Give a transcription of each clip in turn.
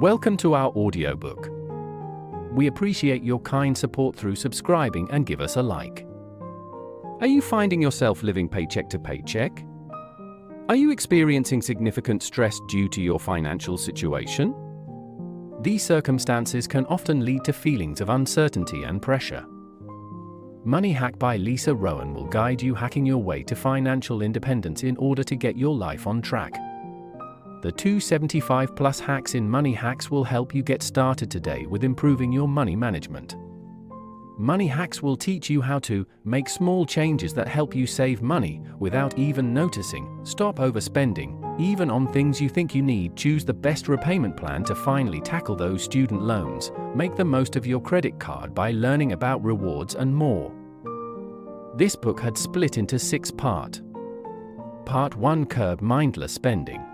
Welcome to our audiobook. We appreciate your kind support through subscribing and give us a like. Are you finding yourself living paycheck to paycheck? Are you experiencing significant stress due to your financial situation? These circumstances can often lead to feelings of uncertainty and pressure. Money Hack by Lisa Rowan will guide you hacking your way to financial independence in order to get your life on track. The 275+ hacks in Money Hacks will help you get started today with improving your money management. Money Hacks will teach you how to make small changes that help you save money without even noticing, stop overspending, even on things you think you need, choose the best repayment plan to finally tackle those student loans, make the most of your credit card by learning about rewards and more. This book had split into 6 parts. Part 1, Curb Mindless Spending.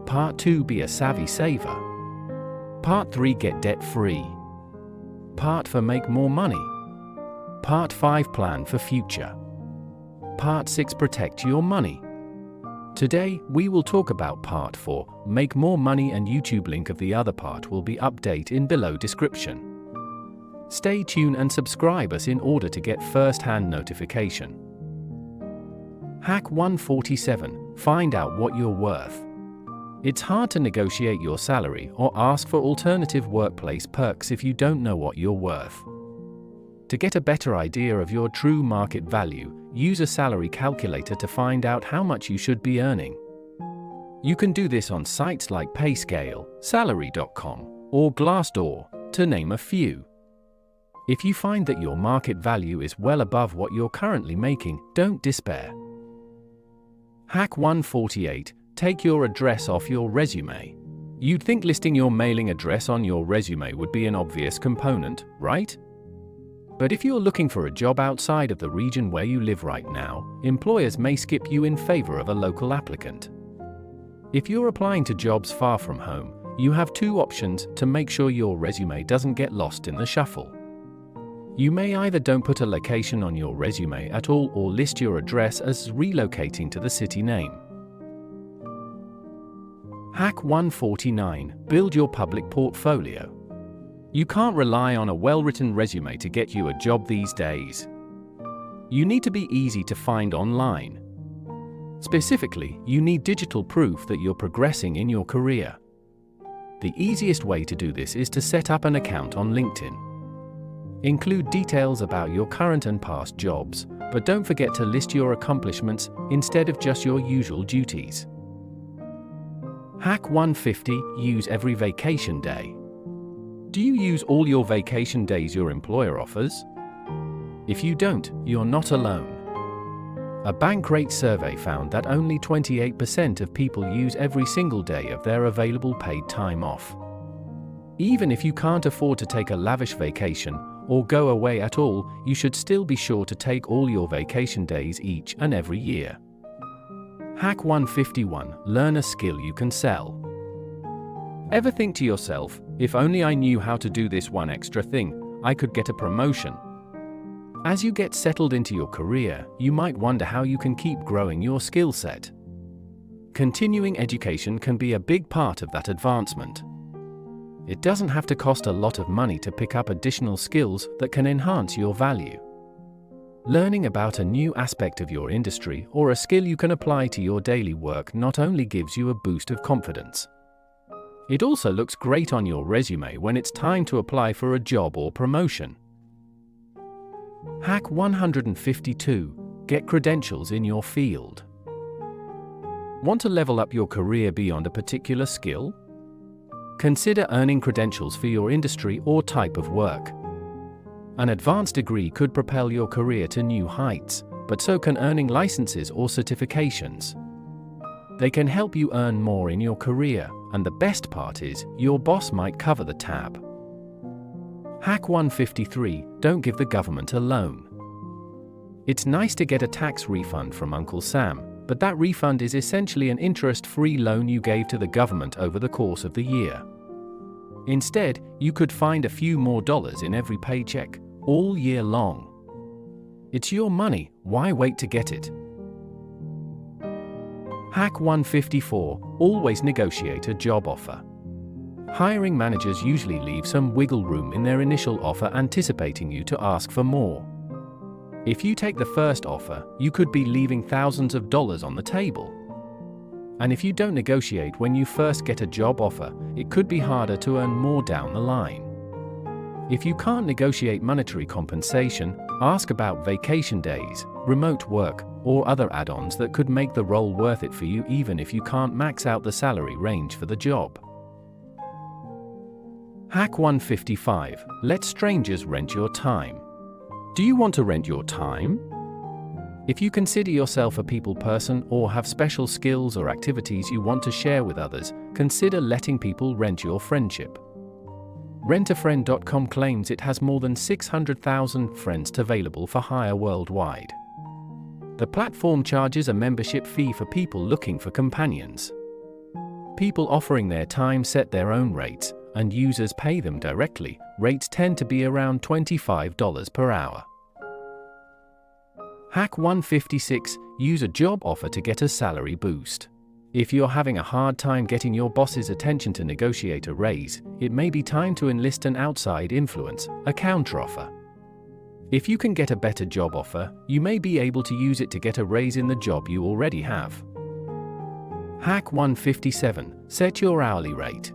Part 2, Be a Savvy Saver. Part 3, Get Debt Free. Part 4, Make More Money. Part 5, Plan for Future. Part 6, Protect Your Money. Today, we will talk about Part 4, Make More Money, and YouTube link of the other part will be updated in below description. Stay tuned and subscribe us in order to get first-hand notification. Hack 147, Find out what you're worth. It's hard to negotiate your salary or ask for alternative workplace perks if you don't know what you're worth. To get a better idea of your true market value, use a salary calculator to find out how much you should be earning. You can do this on sites like PayScale, Salary.com, or Glassdoor, to name a few. If you find that your market value is well above what you're currently making, don't despair. Hack 148, Take your address off your resume. You'd think listing your mailing address on your resume would be an obvious component, right? But if you're looking for a job outside of the region where you live right now, employers may skip you in favor of a local applicant. If you're applying to jobs far from home, you have 2 options to make sure your resume doesn't get lost in the shuffle. You may either don't put a location on your resume at all or list your address as relocating to the city name. Hack 149, Build your public portfolio. You can't rely on a well-written resume to get you a job these days. You need to be easy to find online. Specifically, you need digital proof that you're progressing in your career. The easiest way to do this is to set up an account on LinkedIn. Include details about your current and past jobs, but don't forget to list your accomplishments instead of just your usual duties. Hack 150, Use every vacation day. Do you use all your vacation days your employer offers? If you don't, you're not alone. A Bankrate survey found that only 28% of people use every single day of their available paid time off. Even if you can't afford to take a lavish vacation or go away at all, you should still be sure to take all your vacation days each and every year. Hack 151, Learn a skill you can sell. Ever think to yourself, if only I knew how to do this one extra thing, I could get a promotion? As you get settled into your career, you might wonder how you can keep growing your skill set. Continuing education can be a big part of that advancement. It doesn't have to cost a lot of money to pick up additional skills that can enhance your value. Learning about a new aspect of your industry or a skill you can apply to your daily work not only gives you a boost of confidence. It also looks great on your resume when it's time to apply for a job or promotion. Hack 152, Get credentials in your field. Want to level up your career beyond a particular skill? Consider earning credentials for your industry or type of work. An advanced degree could propel your career to new heights, but so can earning licenses or certifications. They can help you earn more in your career, and the best part is, your boss might cover the tab. Hack 153, Don't give the government a loan. It's nice to get a tax refund from Uncle Sam, but that refund is essentially an interest-free loan you gave to the government over the course of the year. Instead, you could find a few more dollars in every paycheck, all year long. It's your money, why wait to get it? Hack 154, Always negotiate a job offer. Hiring managers usually leave some wiggle room in their initial offer, anticipating you to ask for more. If you take the first offer, you could be leaving thousands of dollars on the table. And if you don't negotiate when you first get a job offer, it could be harder to earn more down the line. If you can't negotiate monetary compensation, ask about vacation days, remote work, or other add-ons that could make the role worth it for you, even if you can't max out the salary range for the job. Hack 155. Let strangers rent your time. Do you want to rent your time? If you consider yourself a people person or have special skills or activities you want to share with others, consider letting people rent your friendship. Rentafriend.com claims it has more than 600,000 friends available for hire worldwide. The platform charges a membership fee for people looking for companions. People offering their time set their own rates, and users pay them directly. Rates tend to be around $25 per hour. Hack 156. Use a job offer to get a salary boost. If you're having a hard time getting your boss's attention to negotiate a raise, it may be time to enlist an outside influence, a counteroffer. If you can get a better job offer, you may be able to use it to get a raise in the job you already have. Hack 157. Set your hourly rate.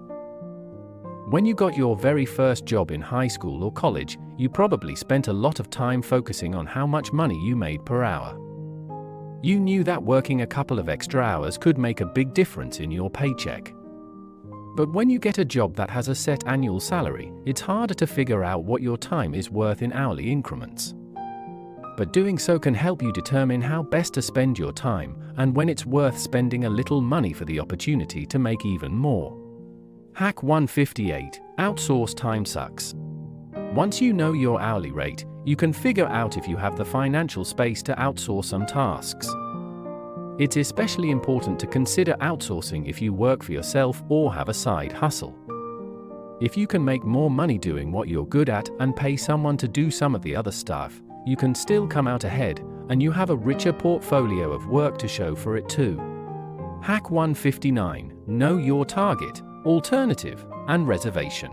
When you got your very first job in high school or college, you probably spent a lot of time focusing on how much money you made per hour. You knew that working a couple of extra hours could make a big difference in your paycheck. But when you get a job that has a set annual salary, it's harder to figure out what your time is worth in hourly increments. But doing so can help you determine how best to spend your time and when it's worth spending a little money for the opportunity to make even more. Hack 158. Outsource time sucks. Once you know your hourly rate, you can figure out if you have the financial space to outsource some tasks. It's especially important to consider outsourcing if you work for yourself or have a side hustle. If you can make more money doing what you're good at and pay someone to do some of the other stuff, you can still come out ahead, and you have a richer portfolio of work to show for it too. Hack 159. Know your target, alternative, and reservation.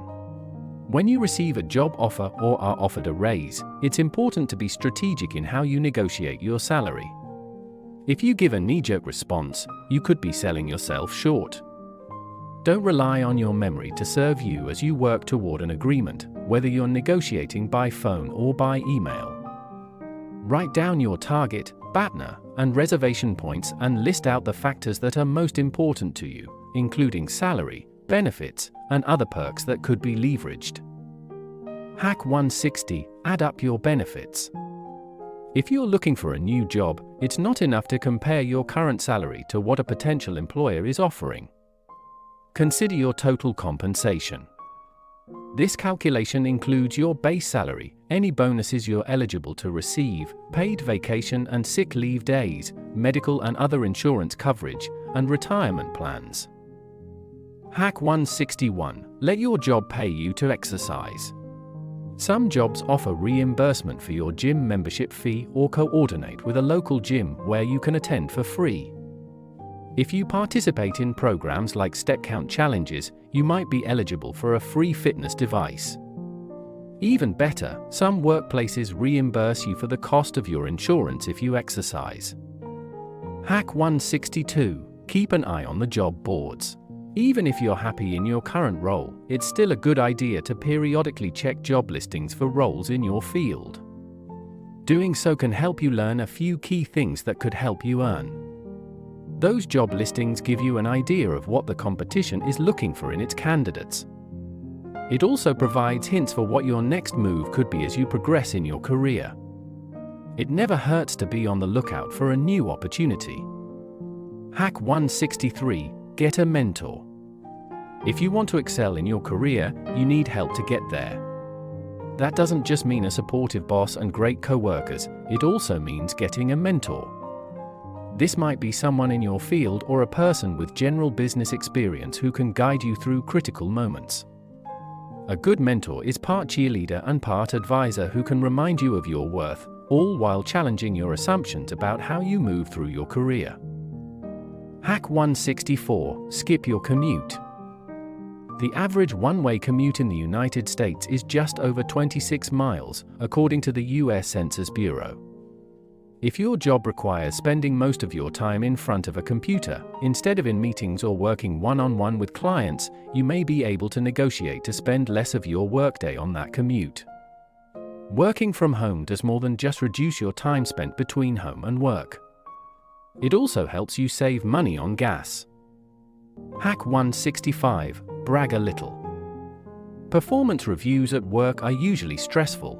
When you receive a job offer or are offered a raise, it's important to be strategic in how you negotiate your salary. If you give a knee-jerk response, you could be selling yourself short. Don't rely on your memory to serve you as you work toward an agreement, whether you're negotiating by phone or by email. Write down your target, BATNA, and reservation points and list out the factors that are most important to you, including salary, benefits, and other perks that could be leveraged. Hack 160. Add up your benefits. If you're looking for a new job, it's not enough to compare your current salary to what a potential employer is offering. Consider your total compensation. This calculation includes your base salary, any bonuses you're eligible to receive, paid vacation and sick leave days, medical and other insurance coverage, and retirement plans. Hack 161. Let your job pay you to exercise. Some jobs offer reimbursement for your gym membership fee or coordinate with a local gym where you can attend for free. If you participate in programs like step count challenges, you might be eligible for a free fitness device. Even better, some workplaces reimburse you for the cost of your insurance if you exercise. Hack 162. Keep an eye on the job boards. Even if you're happy in your current role, it's still a good idea to periodically check job listings for roles in your field. Doing so can help you learn a few key things that could help you earn. Those job listings give you an idea of what the competition is looking for in its candidates. It also provides hints for what your next move could be as you progress in your career. It never hurts to be on the lookout for a new opportunity. Hack 163. Get a mentor. If you want to excel in your career, you need help to get there. That doesn't just mean a supportive boss and great co-workers, it also means getting a mentor. This might be someone in your field or a person with general business experience who can guide you through critical moments. A good mentor is part cheerleader and part advisor who can remind you of your worth, all while challenging your assumptions about how you move through your career. Hack 164. Skip your commute. The average one-way commute in the United States is just over 26 miles, according to the U.S. Census Bureau. If your job requires spending most of your time in front of a computer, instead of in meetings or working one-on-one with clients, you may be able to negotiate to spend less of your workday on that commute. Working from home does more than just reduce your time spent between home and work. It also helps you save money on gas. Hack 165. Brag a little. Performance reviews at work are usually stressful.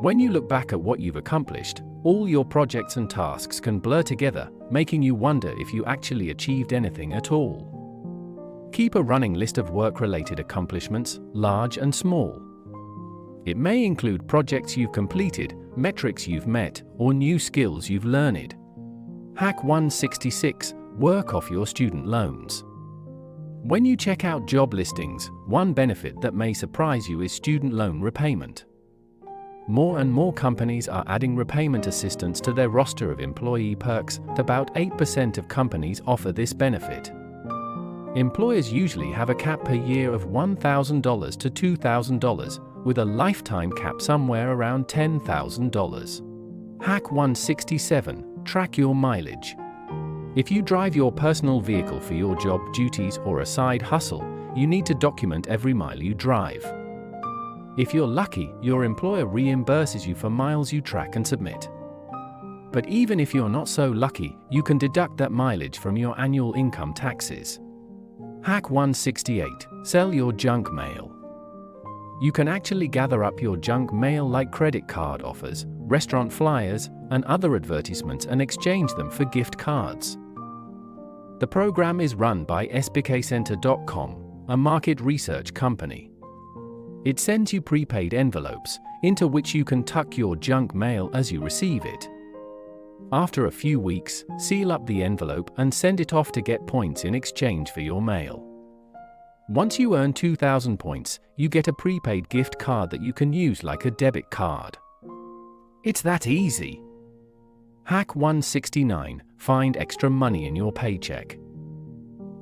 When you look back at what you've accomplished, all your projects and tasks can blur together, making you wonder if you actually achieved anything at all. Keep a running list of work-related accomplishments, large and small. It may include projects you've completed, metrics you've met, or new skills you've learned. Hack 166. Work off your student loans. When you check out job listings, one benefit that may surprise you is student loan repayment. More and more companies are adding repayment assistance to their roster of employee perks. About 8% of companies offer this benefit. Employers usually have a cap per year of $1,000 to $2,000, with a lifetime cap somewhere around $10,000. Hack 167. Track your mileage. If you drive your personal vehicle for your job duties or a side hustle, you need to document every mile you drive. If you're lucky, your employer reimburses you for miles you track and submit. But even if you're not so lucky, you can deduct that mileage from your annual income taxes. Hack 168. Sell your junk mail. You can actually gather up your junk mail like credit card offers, restaurant flyers, and other advertisements and exchange them for gift cards. The program is run by sbkcenter.com, a market research company. It sends you prepaid envelopes, into which you can tuck your junk mail as you receive it. After a few weeks, seal up the envelope and send it off to get points in exchange for your mail. Once you earn 2,000 points, you get a prepaid gift card that you can use like a debit card. It's that easy. Hack 169. Find extra money in your paycheck.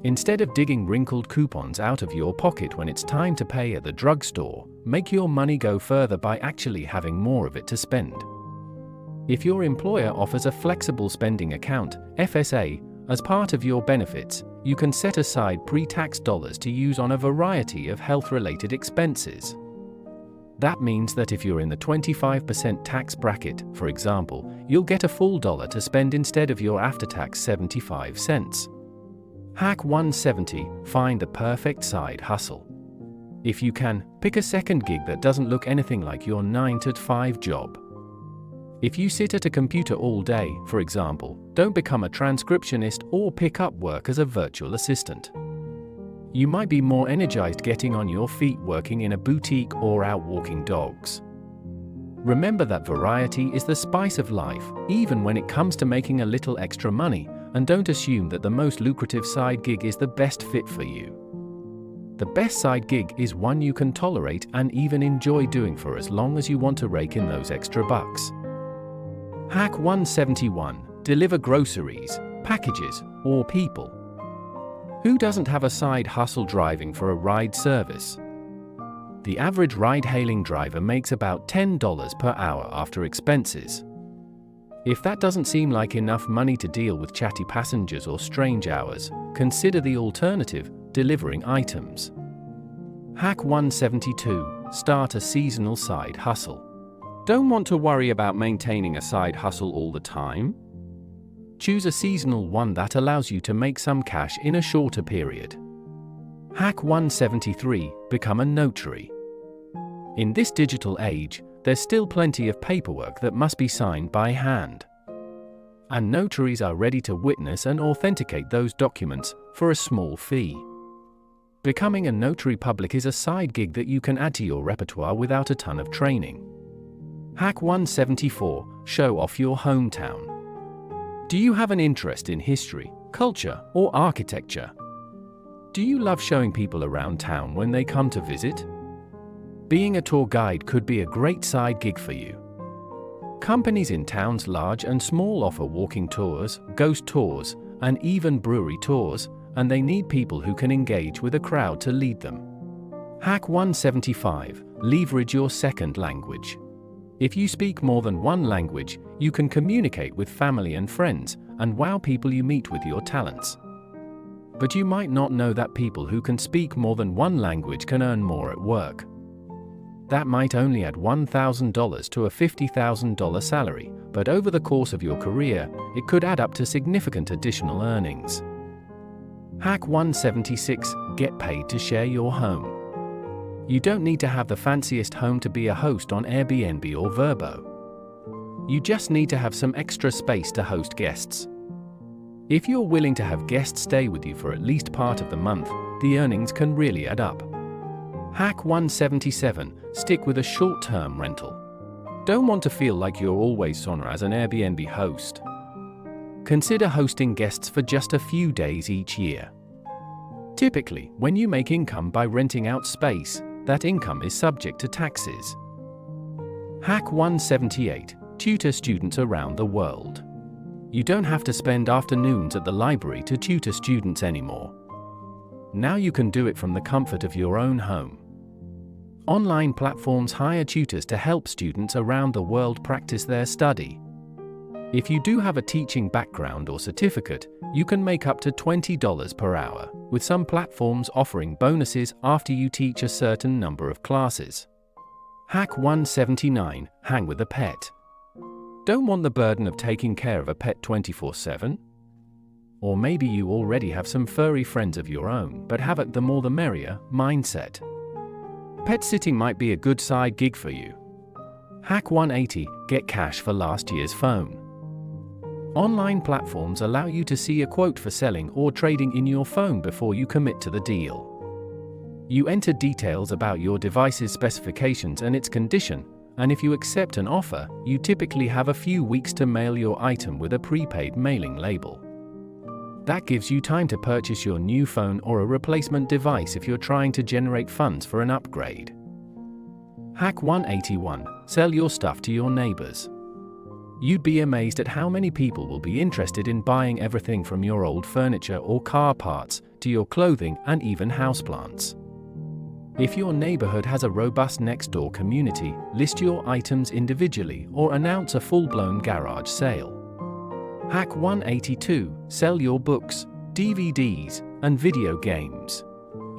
Instead of digging wrinkled coupons out of your pocket when it's time to pay at the drugstore, make your money go further by actually having more of it to spend. If your employer offers a flexible spending account, FSA, as part of your benefits, you can set aside pre-tax dollars to use on a variety of health-related expenses. That means that if you're in the 25% tax bracket, for example, you'll get a full dollar to spend instead of your after-tax 75 cents. Hack 170. Find the perfect side hustle. If you can, pick a second gig that doesn't look anything like your 9-to-5 job. If you sit at a computer all day, for example, don't become a transcriptionist or pick up work as a virtual assistant. You might be more energized getting on your feet working in a boutique or out walking dogs. Remember that variety is the spice of life, even when it comes to making a little extra money, and don't assume that the most lucrative side gig is the best fit for you. The best side gig is one you can tolerate and even enjoy doing for as long as you want to rake in those extra bucks. Hack 171. Deliver groceries, packages, or people. Who doesn't have a side hustle driving for a ride service? The average ride-hailing driver makes about $10 per hour after expenses. If that doesn't seem like enough money to deal with chatty passengers or strange hours, consider the alternative, delivering items. Hack 172. Start a seasonal side hustle. Don't want to worry about maintaining a side hustle all the time? Choose a seasonal one that allows you to make some cash in a shorter period. Hack 173. Become a notary. In this digital age, there's still plenty of paperwork that must be signed by hand. And notaries are ready to witness and authenticate those documents for a small fee. Becoming a notary public is a side gig that you can add to your repertoire without a ton of training. Hack 174. Show off your hometown. Do you have an interest in history, culture, or architecture? Do you love showing people around town when they come to visit? Being a tour guide could be a great side gig for you. Companies in towns large and small offer walking tours, ghost tours, and even brewery tours, and they need people who can engage with a crowd to lead them. Hack 175. Leverage your second language. If you speak more than one language, you can communicate with family and friends, and wow people you meet with your talents. But you might not know that people who can speak more than one language can earn more at work. That might only add $1,000 to a $50,000 salary, but over the course of your career, it could add up to significant additional earnings. Hack 176. Get paid to share your home. You don't need to have the fanciest home to be a host on Airbnb or Vrbo. You just need to have some extra space to host guests. If you're willing to have guests stay with you for at least part of the month, the earnings can really add up. Hack 177. Stick with a short-term rental. Don't want to feel like you're always on as an Airbnb host? Consider hosting guests for just a few days each year. Typically, when you make income by renting out space, that income is subject to taxes. Hack 178. Tutor students around the world. You don't have to spend afternoons at the library to tutor students anymore. Now you can do it from the comfort of your own home. Online platforms hire tutors to help students around the world practice their study. If you do have a teaching background or certificate, you can make up to $20 per hour, with some platforms offering bonuses after you teach a certain number of classes. Hack 179. Hang with a pet. Don't want the burden of taking care of a pet 24/7? Or maybe you already have some furry friends of your own but have a the more the merrier mindset. Pet sitting might be a good side gig for you. Hack 180. Get cash for last year's phone. Online platforms allow you to see a quote for selling or trading in your phone before you commit to the deal. You enter details about your device's specifications and its condition, and if you accept an offer, you typically have a few weeks to mail your item with a prepaid mailing label. That gives you time to purchase your new phone or a replacement device if you're trying to generate funds for an upgrade. Hack 181. Sell your stuff to your neighbors. You'd be amazed at how many people will be interested in buying everything from your old furniture or car parts to your clothing and even houseplants. If your neighborhood has a robust next-door community, list your items individually or announce a full-blown garage sale. Hack 182. Sell your books, DVDs, and video games.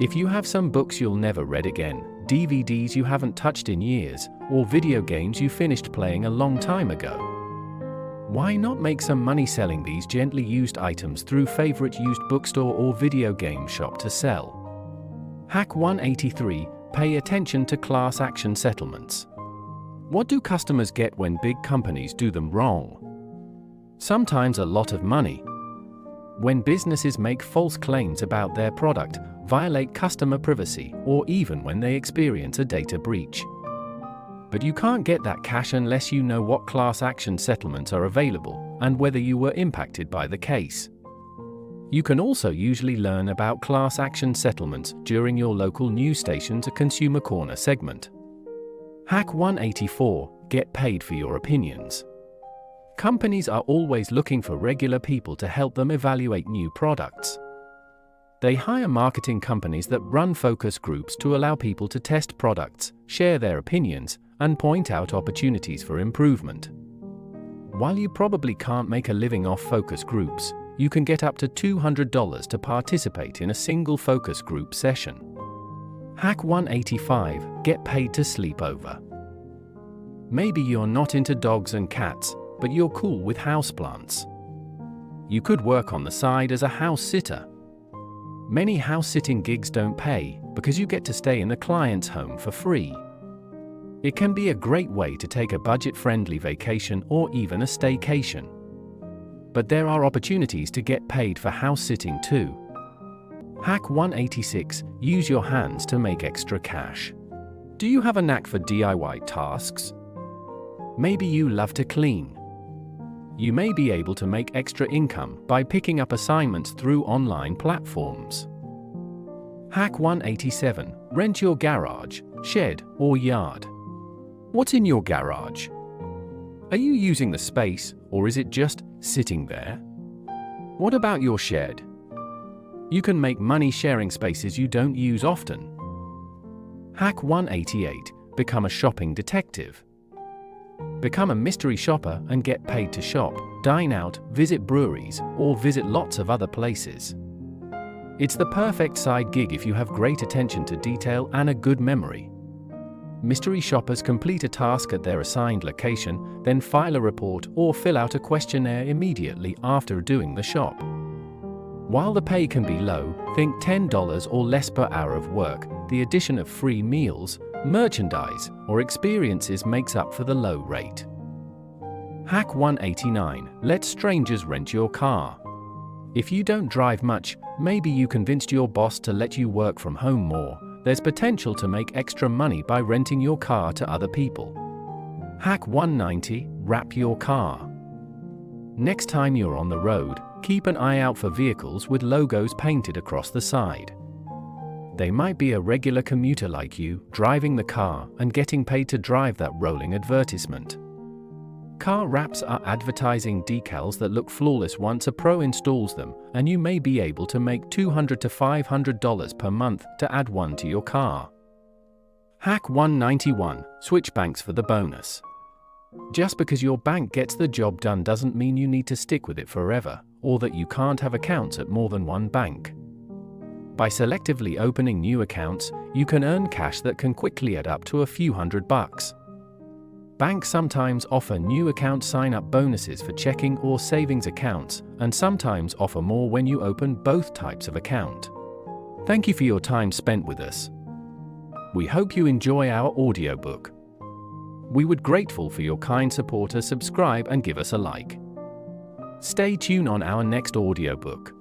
If you have some books you'll never read again, DVDs you haven't touched in years, or video games you finished playing a long time ago, why not make some money selling these gently used items through favorite used bookstore or video game shop to sell? Hack 183. Pay attention to class action settlements. What do customers get when big companies do them wrong? Sometimes a lot of money. When businesses make false claims about their product, violate customer privacy, or even when they experience a data breach. But you can't get that cash unless you know what class action settlements are available and whether you were impacted by the case. You can also usually learn about class action settlements during your local news station's Consumer Corner segment. Hack 184. Get paid for your opinions. Companies are always looking for regular people to help them evaluate new products. They hire marketing companies that run focus groups to allow people to test products, share their opinions, and point out opportunities for improvement. While you probably can't make a living off focus groups, you can get up to $200 to participate in a single focus group session. Hack 185. Get paid to sleep over. Maybe you're not into dogs and cats, but you're cool with houseplants. You could work on the side as a house sitter. Many house-sitting gigs don't pay because you get to stay in the client's home for free. It can be a great way to take a budget-friendly vacation or even a staycation. But there are opportunities to get paid for house-sitting too. Hack 186. Use your hands to make extra cash. Do you have a knack for DIY tasks? Maybe you love to clean. You may be able to make extra income by picking up assignments through online platforms. Hack 187. Rent your garage, shed, or yard. What's in your garage? Are you using the space, or is it just sitting there? What about your shed? You can make money sharing spaces you don't use often. Hack 188. Become a shopping detective. Become a mystery shopper and get paid to shop, dine out, visit breweries, or visit lots of other places. It's the perfect side gig if you have great attention to detail and a good memory. Mystery shoppers complete a task at their assigned location, then file a report or fill out a questionnaire immediately after doing the shop. While the pay can be low, think $10 or less per hour of work, the addition of free meals, merchandise, or experiences makes up for the low rate. Hack 189. Let strangers rent your car. If you don't drive much, maybe you convinced your boss to let you work from home more. There's potential to make extra money by renting your car to other people. Hack 190. Wrap your car. Next time you're on the road, keep an eye out for vehicles with logos painted across the side. They might be a regular commuter like you, driving the car and getting paid to drive that rolling advertisement. Car wraps are advertising decals that look flawless once a pro installs them, and you may be able to make $200 to $500 per month to add one to your car. Hack 191. Switch banks for the bonus. Just because your bank gets the job done doesn't mean you need to stick with it forever, or that you can't have accounts at more than one bank. By selectively opening new accounts, you can earn cash that can quickly add up to a few $100. Banks sometimes offer new account sign-up bonuses for checking or savings accounts, and sometimes offer more when you open both types of account. Thank you for your time spent with us. We hope you enjoy our audiobook. We would be grateful for your kind support. Subscribe and give us a like. Stay tuned on our next audiobook.